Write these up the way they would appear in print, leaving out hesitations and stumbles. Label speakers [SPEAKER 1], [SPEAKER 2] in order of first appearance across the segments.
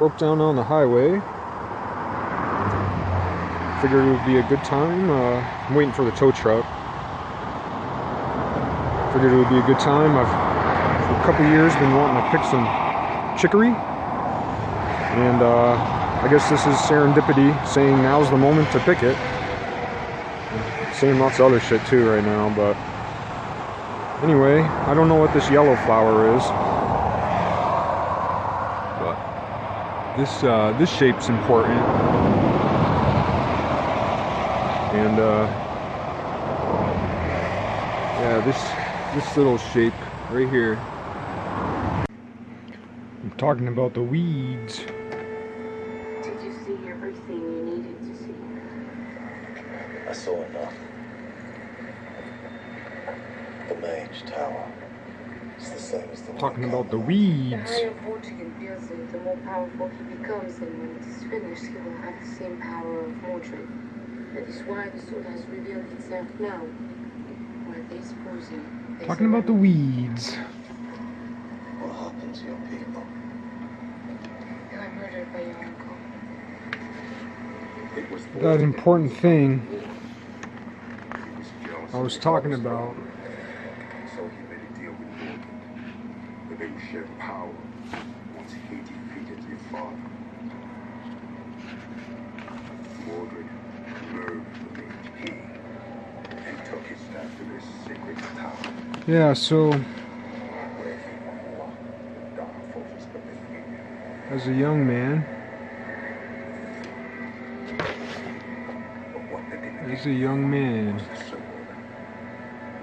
[SPEAKER 1] broke down on the highway. Figured it would be a good time. I'm waiting for the tow truck. Figured it would be a good time. I've, for a couple years, been wanting to pick some chicory. And I guess this is serendipity, saying now's the moment to pick it. Saying lots of other shit too right now, but anyway, I don't know what this yellow flower is. This shape's important, and yeah, this little shape right here. I'm talking about the weeds.
[SPEAKER 2] Did you see everything you needed to see?
[SPEAKER 3] I saw enough. The mage tower. It's the same as the
[SPEAKER 1] Talking
[SPEAKER 3] one
[SPEAKER 1] about the
[SPEAKER 2] The
[SPEAKER 1] weeds.
[SPEAKER 2] higher Vortigern builds it, the more powerful he becomes, and when it is finished, he will have the same power of Mordred. That is why the sword has revealed itself now. Where this posing.
[SPEAKER 1] Talking about the weeds.
[SPEAKER 3] What happened to your people?
[SPEAKER 2] You are murdered by your uncle.
[SPEAKER 3] It was
[SPEAKER 1] That important thing
[SPEAKER 3] He was jealous
[SPEAKER 1] I
[SPEAKER 3] of
[SPEAKER 1] was
[SPEAKER 3] the
[SPEAKER 1] talking
[SPEAKER 3] gods.
[SPEAKER 1] about.
[SPEAKER 3] So he made a deal with Mordred. That they would share power once he defeated your father. Mordred murdered the mage king and took his staff to this sacred tower.
[SPEAKER 1] Yeah, so
[SPEAKER 3] Where he unlocked the dark forces of the Union.
[SPEAKER 1] as a young man,
[SPEAKER 3] But what they didn't
[SPEAKER 1] as a young man,
[SPEAKER 3] was the sword.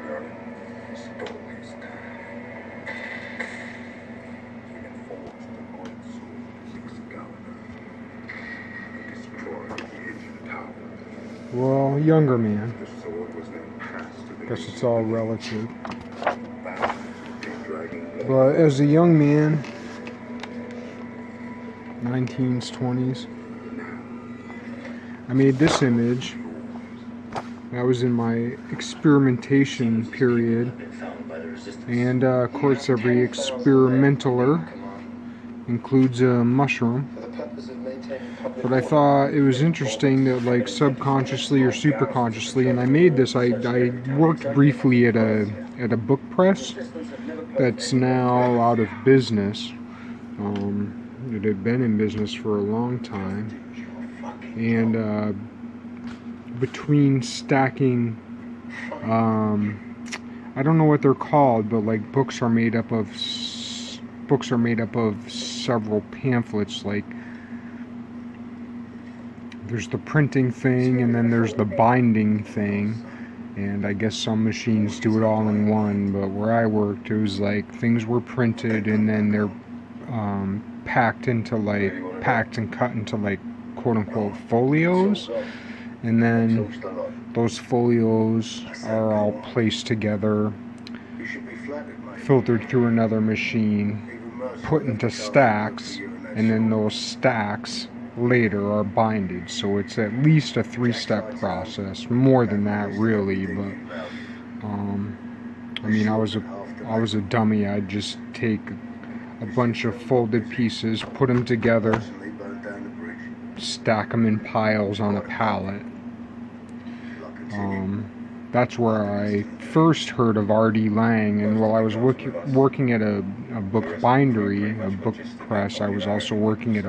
[SPEAKER 3] Merlin stole his time. Even forged the great sword Excalibur and destroyed the ancient tower.
[SPEAKER 1] well, younger man.
[SPEAKER 3] The sword was then passed to the
[SPEAKER 1] Guess it's all relative.
[SPEAKER 3] bound to the dragon.
[SPEAKER 1] But as a young man, 19s, 20s, I made this image. That was in my experimentation period. And of course, every experimentaler includes a mushroom. But I thought it was interesting that, like, subconsciously or superconsciously, and I made this. I worked briefly at a book press that's now out of business. It had been in business for a long time, and between stacking, I don't know what they're called, but like books are made up of several pamphlets. Like, there's the printing thing, and then there's the binding thing, and I guess some machines do it all in one. But where I worked, it was like things were printed, and then they're packed and cut into like quote unquote folios, and then those folios are all placed together, filtered through another machine, put into stacks, and then those stacks later are binded. So it's at least a 3-step process, more than that really. But I mean, I was a dummy. I'd just take a bunch of folded pieces, put them together, stack them in piles on a pallet. That's where I first heard of R.D. Lang, and while I was working at a book bindery, a book press, I was also working at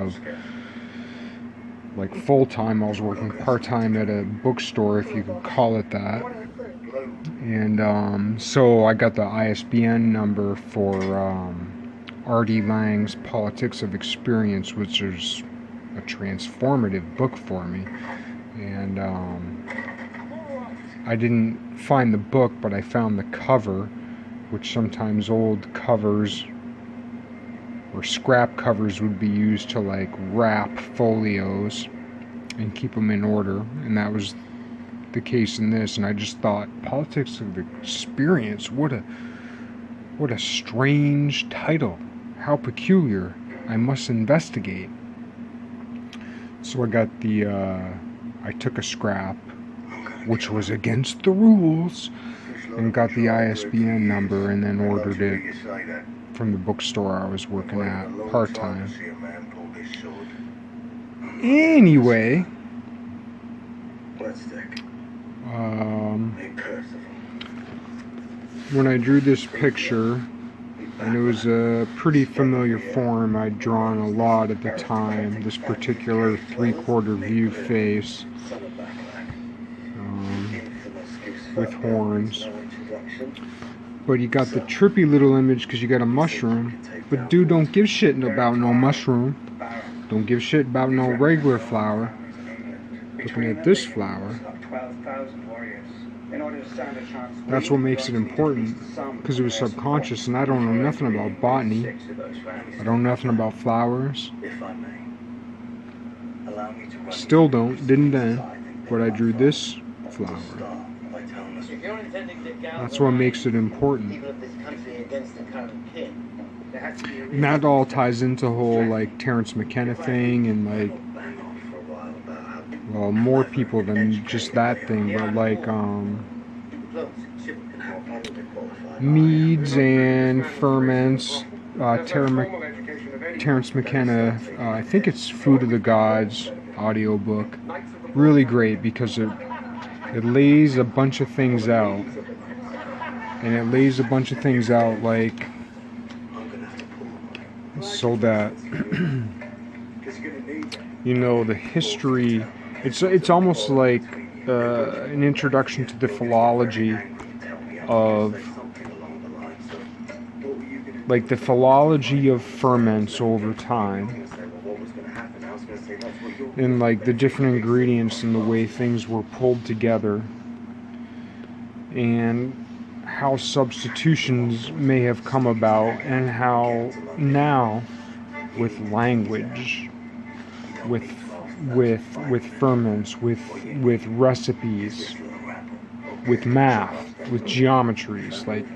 [SPEAKER 1] full-time. I was working part-time at a bookstore, if you could call it that. And so I got the ISBN number for R.D. Lang's Politics of Experience, which is a transformative book for me. And I didn't find the book, but I found the cover, which sometimes old covers or scrap covers would be used to like wrap folios and keep them in order, and that was the case in this. And I just thought, Politics of Experience, what a strange title, how peculiar, I must investigate. So I got I took a scrap, which was against the rules, and got the ISBN number, and then ordered it from the bookstore I was working at
[SPEAKER 3] A long
[SPEAKER 1] part-time.
[SPEAKER 3] time to see a man pull this sword.
[SPEAKER 1] Anyway,
[SPEAKER 3] Bloodstick. A Percival.
[SPEAKER 1] when I drew this picture, and it was a pretty familiar form I'd drawn a lot at the time, this particular three-quarter view face with horns. But you got the trippy little image because you got a mushroom. But dude don't give shit about no mushroom. Don't give shit about no regular flower. Looking at this flower, that's what makes it important, because it was subconscious, and I don't know nothing about botany. I don't know nothing about flowers. Still didn't then, but I drew this flower. That's what makes it important. And that all ties into the whole like Terence McKenna thing, and like, well, more people than just that thing, but like meads and ferments. Terence McKenna, I think it's Food of the Gods audiobook. Really great because it lays a bunch of things out. And it lays a bunch of things out like so that you know the history. It's almost like an introduction to the philology of like the philology of ferments over time, and like the different ingredients and the way things were pulled together, and how substitutions may have come about, and how now with language, with ferments, with recipes, with math, with geometries, like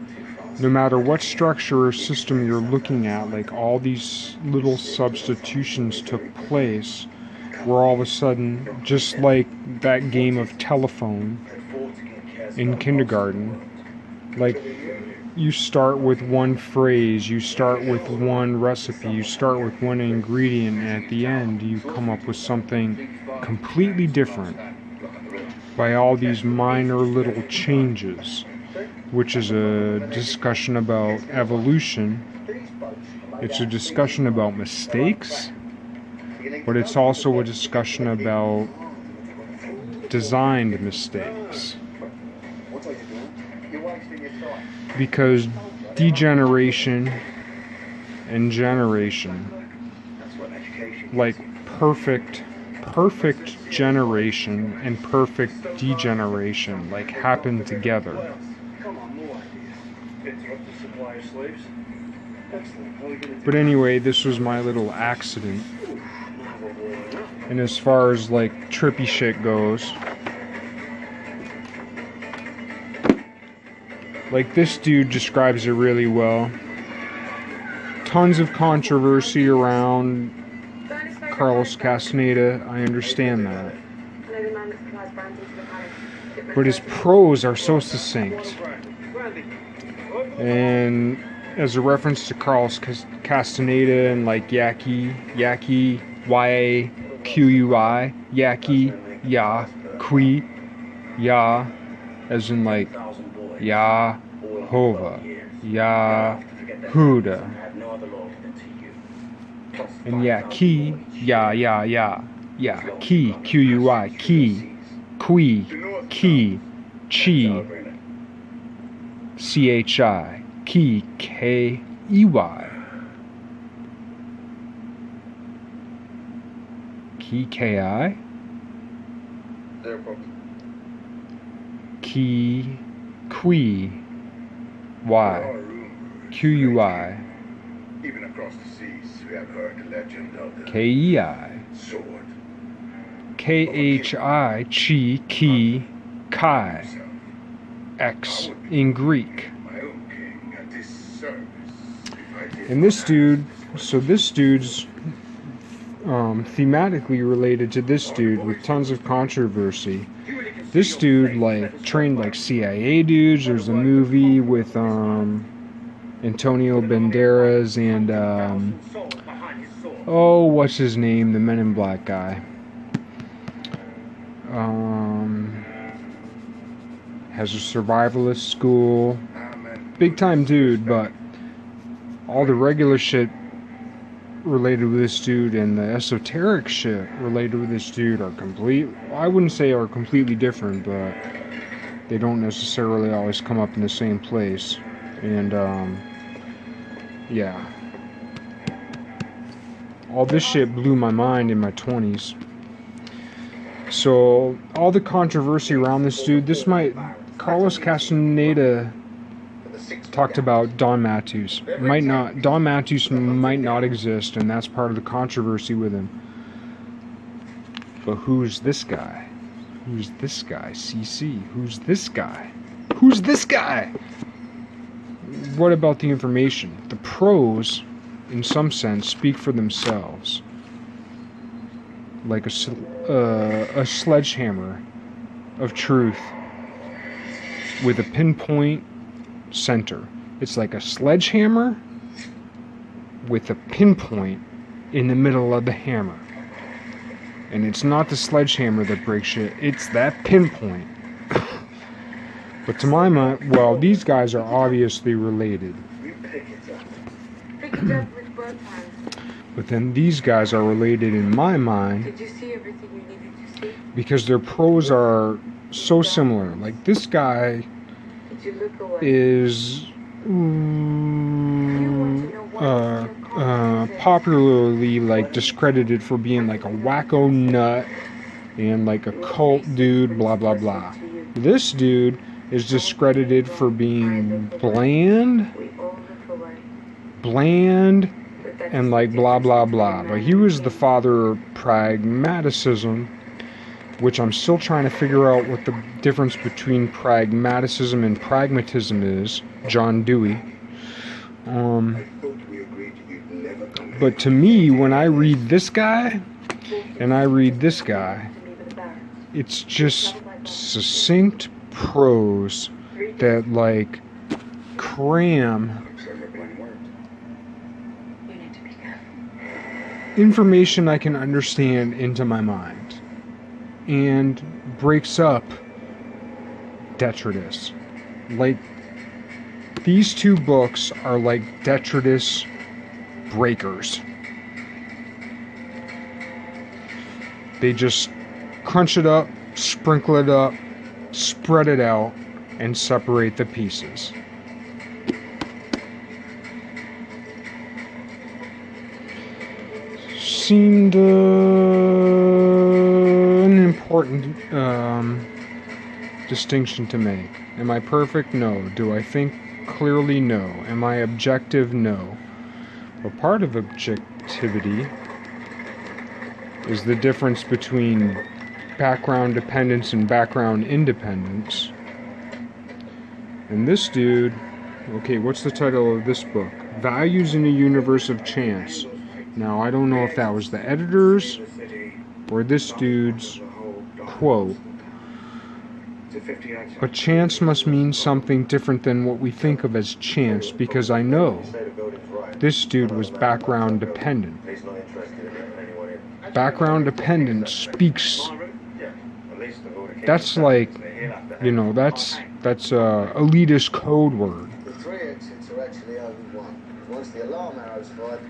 [SPEAKER 1] no matter what structure or system you're looking at, like all these little substitutions took place, where all of a sudden, just like that game of telephone in kindergarten, like you start with one phrase, you start with one recipe, you start with one ingredient, and at the end you come up with something completely different by all these minor little changes, which is a discussion about evolution. It's a discussion about mistakes, but it's also a discussion about designed mistakes. Because degeneration and generation, like perfect generation and perfect degeneration, like happen together. But anyway, this was my little accident. And as far as like trippy shit goes, like this dude describes it really well. Tons of controversy around Carlos Castaneda, I understand that. But his prose are so succinct. And as a reference to Carlos Castaneda and like Yaqui, Y-A-Q-U-I, Yaqui, Ya, Qui, Ya, as in like Yahovah, Yahuda, and Yaqui, Ki, Q-U-I, Ki, Qui, Ki, Chi, C-H-I, Ki, K-E-Y, Ki, K-I, Ki, Qui, Y, Q-U-I,
[SPEAKER 3] Even across the seas, we have heard the legend of the
[SPEAKER 1] K-E-I,
[SPEAKER 3] sword.
[SPEAKER 1] K-H-I, Chi, Ki, Kai, X in Greek.
[SPEAKER 3] My own king at his service. If I did
[SPEAKER 1] And this dude, so this dude's thematically related to this dude with tons of controversy. This dude like trained like CIA dudes. There's a movie with Antonio Banderas and oh, what's his name? The Men in Black guy. Has a survivalist school. Big time dude, but all the regular shit related with this dude and the esoteric shit related with this dude are I wouldn't say are completely different, but they don't necessarily always come up in the same place. And yeah, all this shit blew my mind in my 20s. So all the controversy around this dude, Carlos Castaneda talked about Don Matthews. Don Matthews might not exist, and that's part of the controversy with him. But who's this guy? Who's this guy? CC. Who's this guy? Who's this guy? What about the information? The pros, in some sense, speak for themselves. Like a sledgehammer of truth with a pinpoint center. It's like a sledgehammer with a pinpoint in the middle of the hammer. And it's not the sledgehammer that breaks shit, it's that pinpoint. But to my mind, well, these guys are obviously related. But then these guys are related in my mind.
[SPEAKER 2] Did you see everything you needed to see?
[SPEAKER 1] Because their pros are so similar. Like this guy is popularly like discredited for being like a wacko nut and like a cult dude, blah blah blah. This dude is discredited for being bland and like blah blah blah. But he was the father of pragmatism, which I'm still trying to figure out what the difference between pragmatism and pragmatism is. John Dewey. But to me, when I read this guy and I read this guy, it's just succinct prose that like cram information I can understand into my mind and breaks up detritus. Like these two books are like detritus breakers. They just crunch it up, sprinkle it up, spread it out, and separate the pieces. Seemed an important distinction to make. Am I perfect? No. Do I think clearly? No. Am I objective? No. But part of objectivity is the difference between background dependence and background independence. And this dude, okay, what's the title of this book? Values in a Universe of Chance. Now, I don't know if that was the editor's or this dude's quote, but chance must mean something different than what we think of as chance, because I know this dude was background dependent. Background dependent speaks, that's like, you know, that's elitist code word.
[SPEAKER 4] The 3 exits are actually only one. Once the alarm arrow's fired,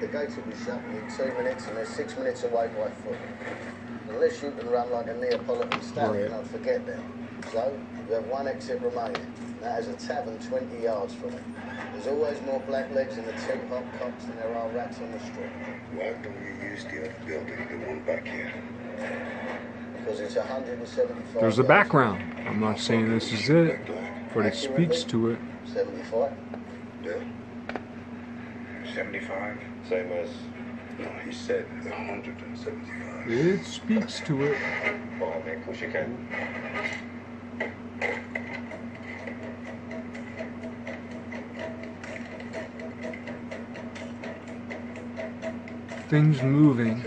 [SPEAKER 4] the gates will be shut in 2 minutes and they're 6 minutes away by foot. Unless you can run like a Neapolitan stallion, I'd forget them. So, you have 1 exit remaining. That is a tavern 20 yards from it. There's always more blacklegs in the 2 hot cops than there are rats on the street.
[SPEAKER 3] Why don't you use the other building, the one back here?
[SPEAKER 4] Because it's 175.
[SPEAKER 1] There's a background. I'm not saying this is it, but it speaks to it.
[SPEAKER 4] 75.
[SPEAKER 3] Yeah. 75? Same as... No, he said 175.
[SPEAKER 1] It speaks to it.
[SPEAKER 3] Well, I mean, of course you can.
[SPEAKER 1] Things moving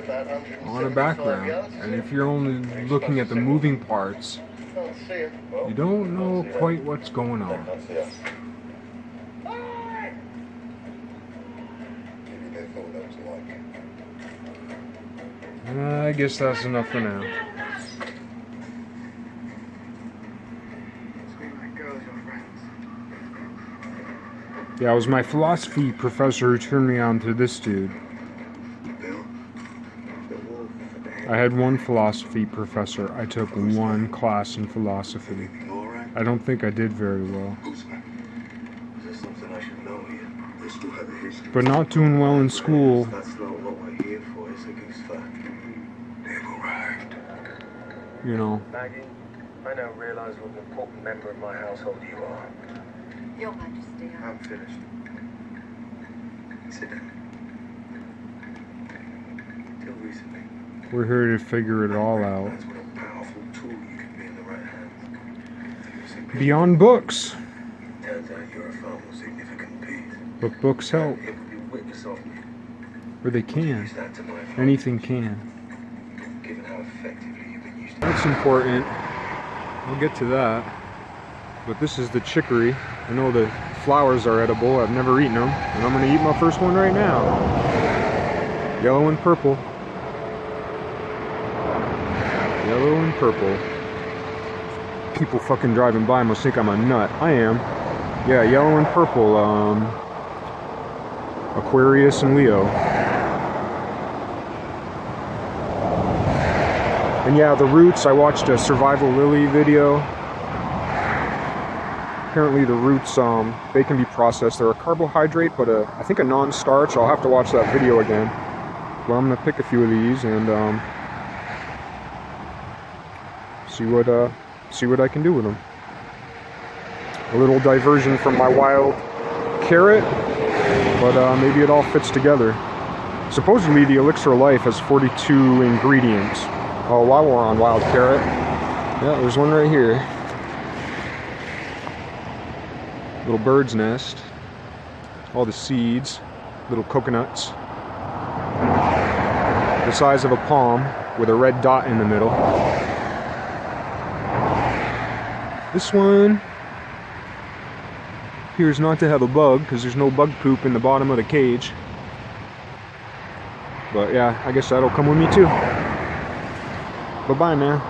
[SPEAKER 1] on a background, and if you're only looking at the moving parts, you don't know quite what's going on. I guess that's enough for now. Yeah, it was my philosophy professor who turned me on to this dude. I had one philosophy professor. I took one class in philosophy. I don't think I did very well. But not doing well in school.
[SPEAKER 3] That's not what we're here for, it's a goose fact. They've arrived.
[SPEAKER 1] You know.
[SPEAKER 5] Maggie, I now realize what an important member of my household you are.
[SPEAKER 2] Your Majesty,
[SPEAKER 3] I'm finished. Sit down. Till recently,
[SPEAKER 1] We're here to figure it all out.
[SPEAKER 3] that's what a powerful tool you can be in the right hands.
[SPEAKER 1] Beyond books.
[SPEAKER 3] Turns out you're a far more significant piece.
[SPEAKER 1] But books help.
[SPEAKER 3] It would be witness of me.
[SPEAKER 1] Or they can.
[SPEAKER 3] Use that to my advantage,
[SPEAKER 1] Anything can.
[SPEAKER 3] given how effectively you've been used to
[SPEAKER 1] That's important. We'll get to that. But this is the chicory. I know the flowers are edible. I've never eaten them. And I'm going to eat my first one right now. Yellow and purple. Yellow and purple. People fucking driving by must think I'm a nut. I am. Yeah, yellow and purple. Aquarius and Leo. And yeah, the roots, I watched a survival lily video. Apparently the roots, they can be processed. They're a carbohydrate, but I think a non-starch. I'll have to watch that video again. Well, I'm gonna pick a few of these and see what I can do with them. A little diversion from my wild carrot, but maybe it all fits together. Supposedly the elixir of life has 42 ingredients. Oh, while we're on wild carrot, yeah, there's one right here. Little bird's nest, all the seeds, little coconuts, the size of a palm with a red dot in the middle. This one appears not to have a bug because there's no bug poop in the bottom of the cage. But yeah, I guess that'll come with me too. Bye-bye now.